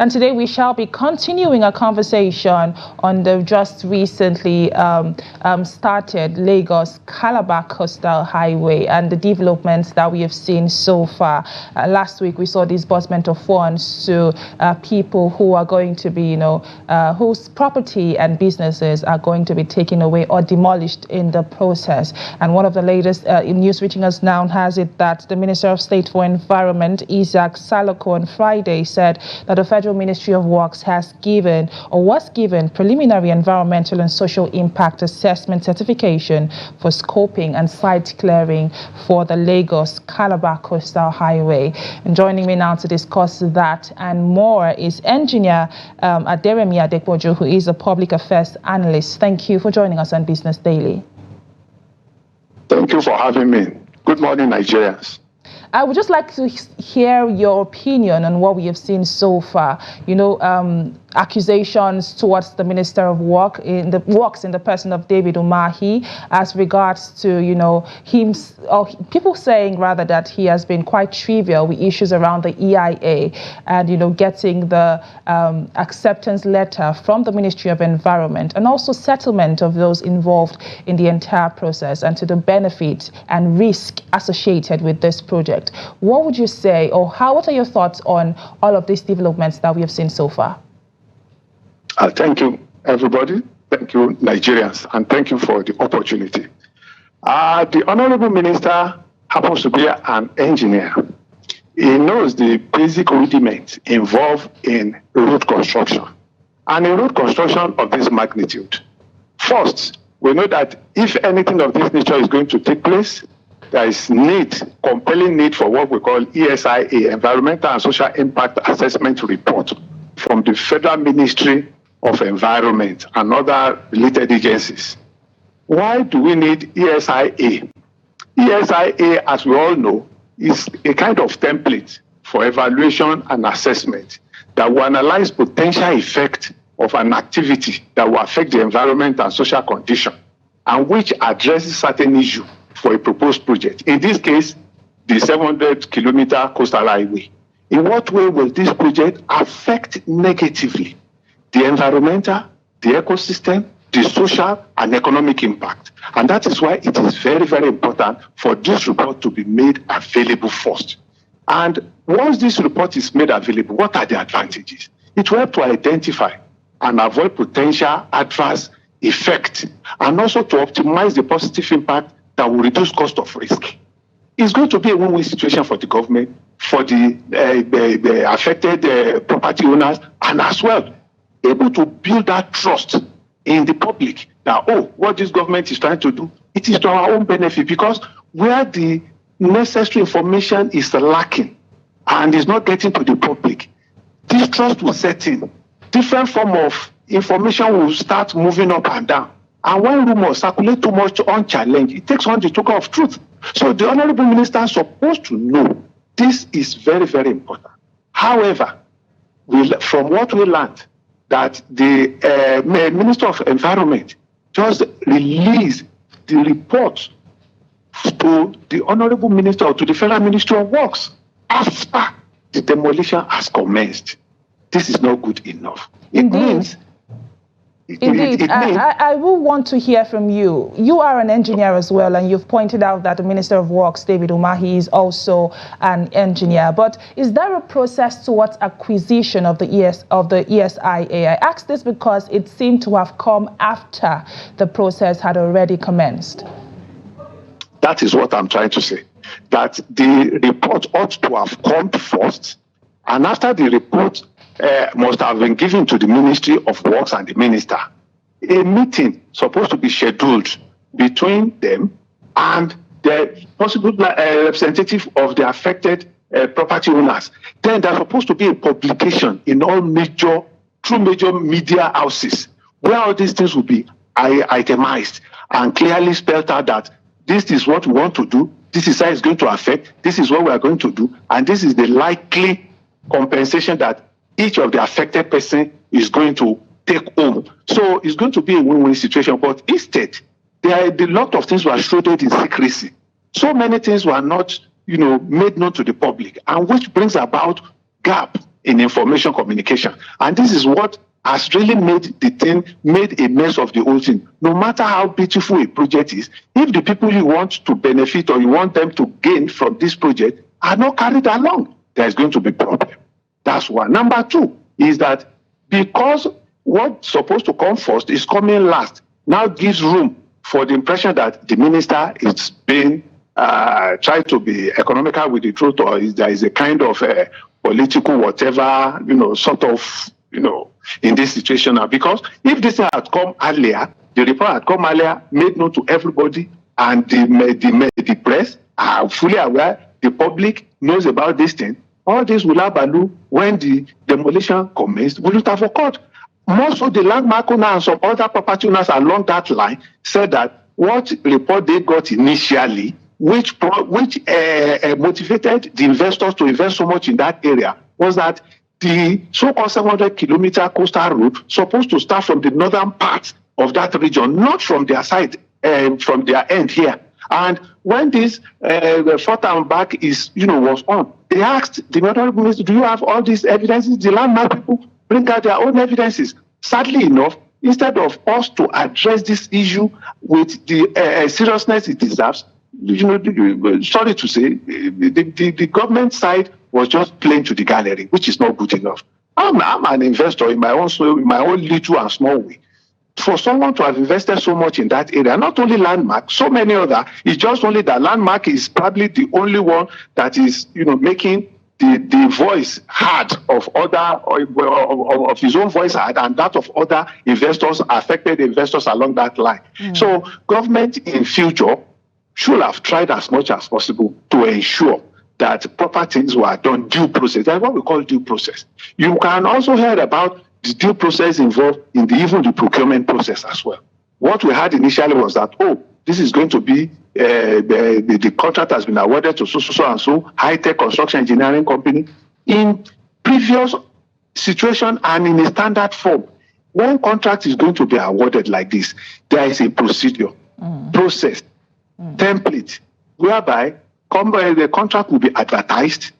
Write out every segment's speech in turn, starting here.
And today we shall be continuing our conversation on the just recently started Lagos-Calabar Coastal Highway and the developments that we have seen so far. Last week we saw disbursement of funds to people who are going to be, whose property and businesses are going to be taken away or demolished in the process. And one of the latest news reaching us now has it that the Minister of State for Environment, Iziaq Salako, on Friday said that the Federal Ministry of Works has given or was given preliminary environmental and social impact assessment certification for scoping and site clearing for the Lagos-Calabar Coastal Highway. And joining me now to discuss that and more is engineer Aderemi Adepoju, who is a Public Affairs Analyst. Thank you for joining us on Business Daily. Thank you for having me. Good morning, Nigerians. I would just like to hear your opinion on what we have seen so far. Accusations towards the Minister of Works in the person of David Umahi as regards to, him, or people saying rather that he has been quite trivial with issues around the EIA and, getting the acceptance letter from the Ministry of Environment and also settlement of those involved in the entire process and to the benefit and risk associated with this project. What would you say, or what are your thoughts on all of these developments that we have seen so far? Thank you, everybody. Thank you, Nigerians, and thank you for the opportunity. The Honorable Minister happens to be an engineer. He knows the basic rudiments involved in road construction. And in road construction of this magnitude, first, we know that if anything of this nature is going to take place, there is compelling need for what we call ESIA, Environmental and Social Impact Assessment Report, from the Federal Ministry of Environment and other related agencies. Why do we need ESIA? ESIA, as we all know, is a kind of template for evaluation and assessment that will analyze potential effect of an activity that will affect the environment and social condition and which addresses certain issue for a proposed project. In this case, the 700-kilometer coastal highway. In what way will this project affect negatively the environmental, the ecosystem, the social and economic impact? And that is why it is very, very important for this report to be made available first. And once this report is made available, what are the advantages? It will help to identify and avoid potential adverse effects and also to optimize the positive impact that will reduce cost of risk. It's going to be a win-win situation for the government, for the affected property owners, and as well, able to build that trust in the public that, what this government is trying to do, it is to our own benefit, because where the necessary information is lacking and is not getting to the public, this trust will set in. Different form of information will start moving up and down. And when rumors circulate too much unchallenged, it takes on the token of truth. So the Honorable Minister is supposed to know this is very, very important. However, from what we learned, that the Minister of Environment just released the report to the Honorable Minister or to the Federal Ministry of Works after the demolition has commenced. This is not good enough. Indeed, I will want to hear from you. You are an engineer as well, and you've pointed out that the Minister of Works, David Umahi, is also an engineer. But is there a process towards acquisition of the ESIA? I ask this because it seemed to have come after the process had already commenced. That is what I'm trying to say. That the report ought to have come first, and after the report must have been given to the Ministry of Works and the Minister, a meeting supposed to be scheduled between them and the possible representative of the affected property owners. Then there's supposed to be a publication in all major media houses where all these things will be itemized and clearly spelled out that this is what we want to do, this is how it's going to affect, this is what we are going to do, and this is the likely compensation that each of the affected person is going to take home. So it's going to be a win-win situation. But instead, a lot of things were shrouded in secrecy. So many things were not, made known to the public, and which brings about gap in information communication. And this is what has really made a mess of the whole thing. No matter how beautiful a project is, if the people you want to benefit or you want them to gain from this project are not carried along, there's going to be a problem. That's one. Number two is that because what's supposed to come first is coming last, now gives room for the impression that the minister is being tried to be economical with the truth, or there is a kind of political whatever, sort of, in this situation now. Because if this had come earlier, the report had come earlier, made known to everybody, and the press are fully aware, the public knows about this thing, all this will have value when the demolition commenced, will not have occurred. Most of the landmark owners and some other property owners along that line said that what report they got initially, which motivated the investors to invest so much in that area, was that the so-called 700-kilometer coastal route supposed to start from the northern part of that region, not from their side, from their end here. And when this front and back was on, they asked the honorable minister, do you have all these evidences? The landmark people bring out their own evidences. Sadly enough, instead of us to address this issue with the seriousness it deserves, sorry to say, the government side was just playing to the gallery, which is not good enough. I'm an investor in my own little and small way. For someone to have invested so much in that area, not only landmark, so many other, it's just only that landmark is probably the only one that is, making the voice heard of other, of his own voice heard, and that of other investors, affected investors along that line. So government in future should have tried as much as possible to ensure that proper things were done due process. That's what we call due process. You can also hear about the due process involved in even the procurement process as well. What we had initially was that, this is going to be, the contract has been awarded to so and so high-tech construction engineering company. In previous situation and in a standard form, when contract is going to be awarded like this, there is a procedure, process, template, whereby the contract will be advertised.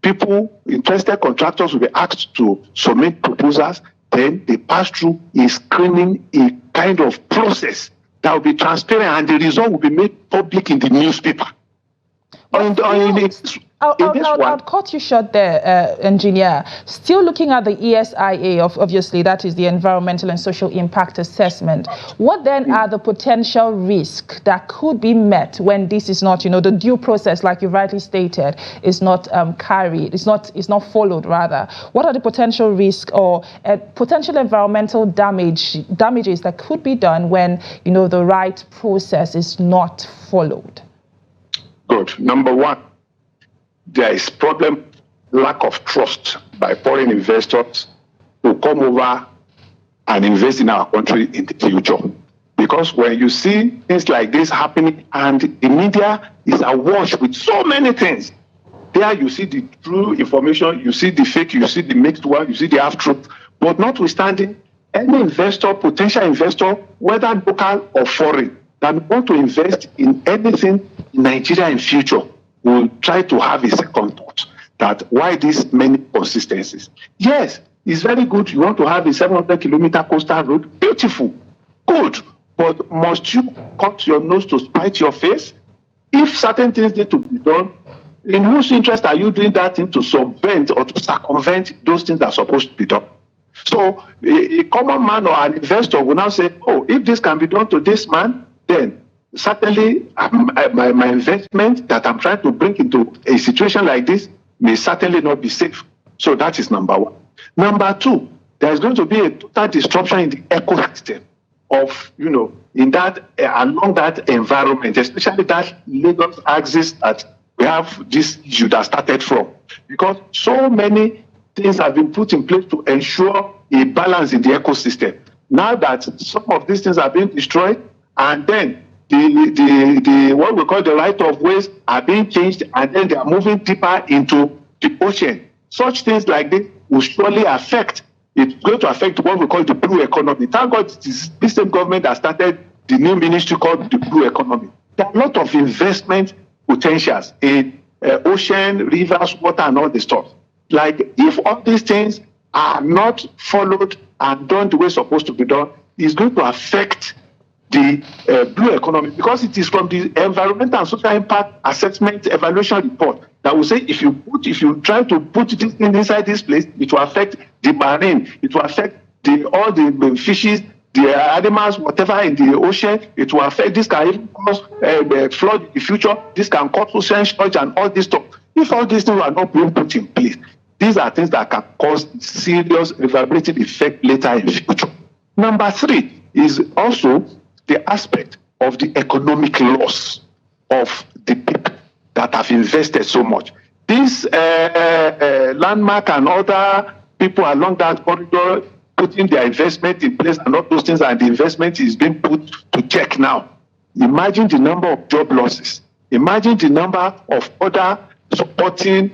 People, interested contractors will be asked to submit proposals. Then they pass through a screening, a kind of process that will be transparent, and the result will be made public in the newspaper. I'll cut you short there, engineer. Still looking at the ESIA, obviously, that is the Environmental and Social Impact Assessment. What then are the potential risks that could be met when this is not, the due process, like you rightly stated, is not carried, it's not followed, rather? What are the potential risks or potential environmental damages that could be done when, the right process is not followed? Good. Number one, there is lack of trust by foreign investors to come over and invest in our country in the future. Because when you see things like this happening and the media is awash with so many things, there you see the true information, you see the fake, you see the mixed one, you see the half-truth. But notwithstanding, any investor, potential investor, whether local or foreign, that want to invest in anything in Nigeria in future, will try to have a second thought that why these many consistencies. Yes, it's very good. You want to have a 700-kilometer coastal road. Beautiful. Good. But must you cut your nose to spite your face? If certain things need to be done, in whose interest are you doing that thing to subvent or to circumvent those things that are supposed to be done? So a common man or an investor will now say, if this can be done to this man, then certainly my investment that I'm trying to bring into a situation like this may certainly not be safe. So that is number one. Number two, there's going to be a total disruption in the ecosystem of, in that, along that environment, especially that Lagos axis that we have this issue that started from. Because so many things have been put in place to ensure a balance in the ecosystem. Now that some of these things are being destroyed, and then the what we call the right of ways are being changed, and then they are moving deeper into the ocean. Such things like this will surely affect. It's going to affect what we call the blue economy. Thank God it is this same government that started the new ministry called the blue economy. There are a lot of investment potentials in ocean, rivers, water, and all the stuff. Like, if all these things are not followed and done the way it's supposed to be done, it's going to affect the blue economy, because it is from the environmental and social impact assessment evaluation report that will say if you try to put this thing inside this place, it will affect the marine, it will affect all the fishes, the animals, whatever in the ocean. It will affect, this can even cause flood in the future, this can cause ocean shortage and all this stuff. If all these things are not being put in place, these are things that can cause serious reverberating effect later in the future. Number 3 is also the aspect of the economic loss of the people that have invested so much. This landmark and other people along that corridor putting their investment in place and all those things, and the investment is being put to check now. Imagine the number of job losses. Imagine the number of other supporting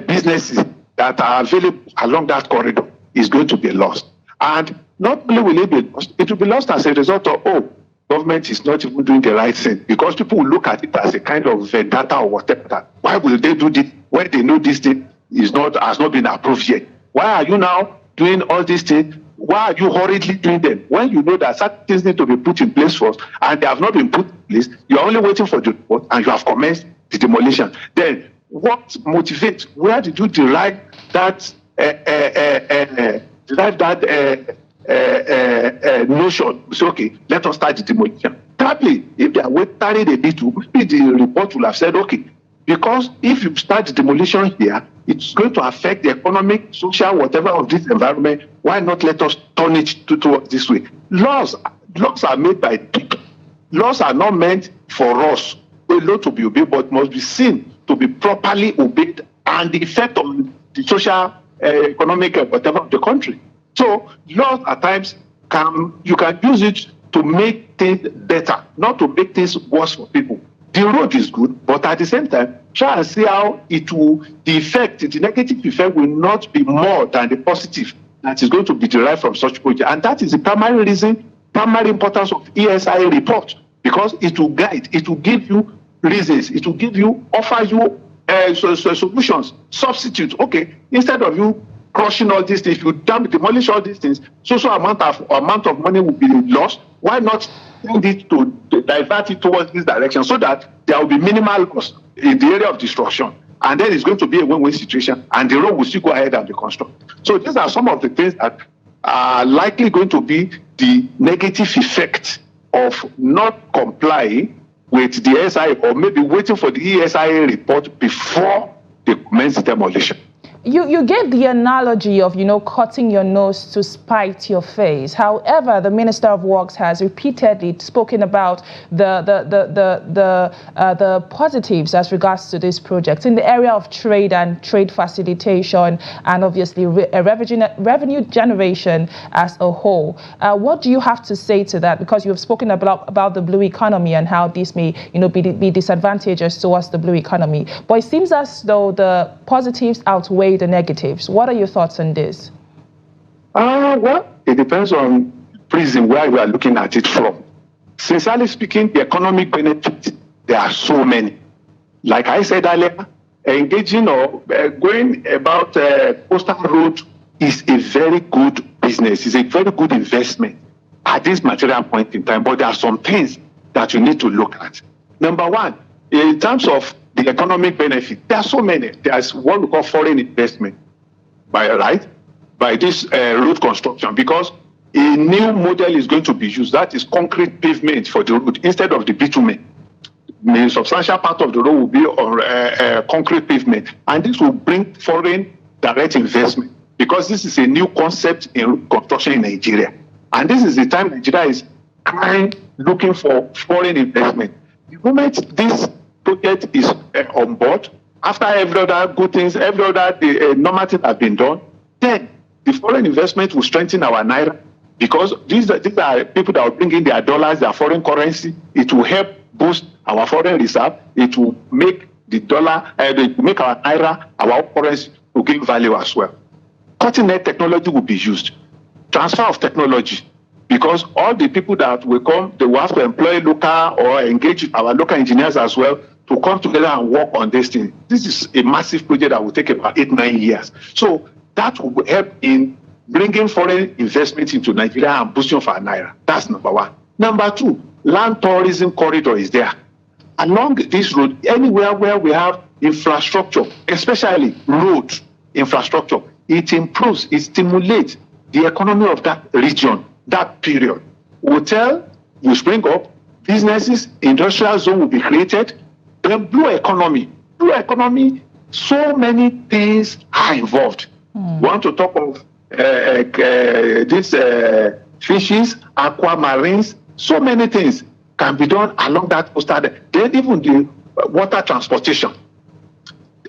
businesses that are available along that corridor is going to be lost. And not only will it be lost, it will be lost as a result of, government is not even doing the right thing, because people will look at it as a kind of vendetta or whatever. Why will they do this when they know this thing has not been approved yet? Why are you now doing all these things? Why are you hurriedly doing them when you know that certain things need to be put in place first and they have not been put in place? You are only waiting for the report and you have commenced the demolition. Then what motivates? Where did you derive that notion? So, okay, let us start the demolition. Probably, if they are carried a bit, maybe the report will have said, okay, because if you start the demolition here, it's going to affect the economic, social, whatever of this environment. Why not let us turn it to this way? Laws are made by people. Laws are not meant for us alone to be obeyed, but must be seen to be properly obeyed and the effect on the social, economic, whatever of the country. So laws at times you can use it to make things better, not to make things worse for people. The road is good, but at the same time, try and see how the negative effect will not be more than the positive that is going to be derived from such project. And that is the primary importance of ESIA report, because it will guide, it will give you reasons, it will offer you solutions, substitutes. Okay, instead of you crushing all these things, if you demolish all these things, so amount of money will be lost. Why not send it to divert it towards this direction so that there will be minimal loss in the area of destruction, and then it's going to be a win-win situation, and the road will still go ahead and be constructed. So these are some of the things that are likely going to be the negative effect of not complying with the ESIA, or maybe waiting for the ESIA report before they commence demolition. You gave the analogy of, cutting your nose to spite your face. However, the Minister of Works has repeatedly spoken about the positives as regards to this project in the area of trade and trade facilitation, and obviously revenue generation as a whole. What do you have to say to that? Because you have spoken about the blue economy and how this may, be disadvantageous towards the blue economy. But it seems as though the positives outweigh the negatives. What are your thoughts on this? Well, it depends on prism where you are looking at it from. Sincerely speaking, the economic benefits, there are so many. Like I said earlier, engaging or going about coastal road is a very good business. It's a very good investment at this material point in time. But there are some things that you need to look at. Number one, in terms of the economic benefit, there are so many. There's what we call foreign investment by this road construction, because a new model is going to be used. That is concrete pavement for the road instead of the bitumen. A substantial part of the road will be on concrete pavement, and this will bring foreign direct investment, because this is a new concept in road construction in Nigeria. And this is the time Nigeria is looking for foreign investment. The moment this project is on board, after every other good things, every other normal thing has been done, then the foreign investment will strengthen our naira, because these are people that will bring in their dollars, their foreign currency. It will help boost our foreign reserve. It will make the dollar, make our naira, our currency, to gain value as well. Cutting-edge technology will be used. Transfer of technology, because all the people that will come, they will have to employ local or engage our local engineers as well to come together and work on this thing. This is a massive project that will take about 8-9 years. So that will help in bringing foreign investment into Nigeria and boosting of our naira. That's number one. Number two, land tourism corridor is there. Along this road, anywhere where we have infrastructure, especially road infrastructure, it improves, it stimulates the economy of that region, that period. Hotel will spring up, businesses, industrial zone will be created, then blue economy, so many things are involved. We want to talk of these fishes, aquamarines, so many things can be done along that coastal. Then even the water transportation.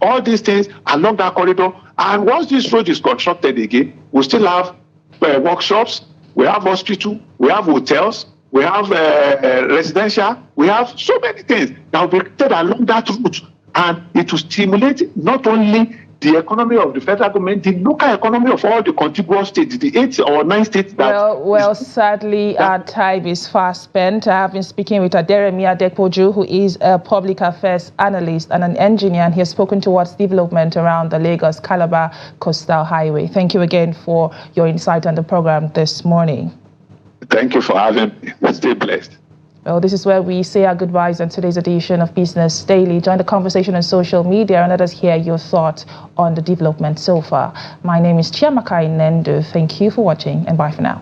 All these things along that corridor. And once this road is constructed again, we still have workshops, we have hospital, we have hotels, we have residential, we have so many things that will be created along that route. And it will stimulate not only the economy of the federal government, the local economy of all the contiguous states, the 8 or 9 states. Well, sadly, our time is fast spent. I have been speaking with Aderemi Adepoju, who is a public affairs analyst and an engineer, and he has spoken towards development around the Lagos-Calabar Coastal Highway. Thank you again for your insight on the program this morning. Thank you for having me. Stay blessed. Well, this is where we say our goodbyes on today's edition of Business Daily. Join the conversation on social media and let us hear your thoughts on the development so far. My name is Chiamaka Inendu. Thank you for watching and bye for now.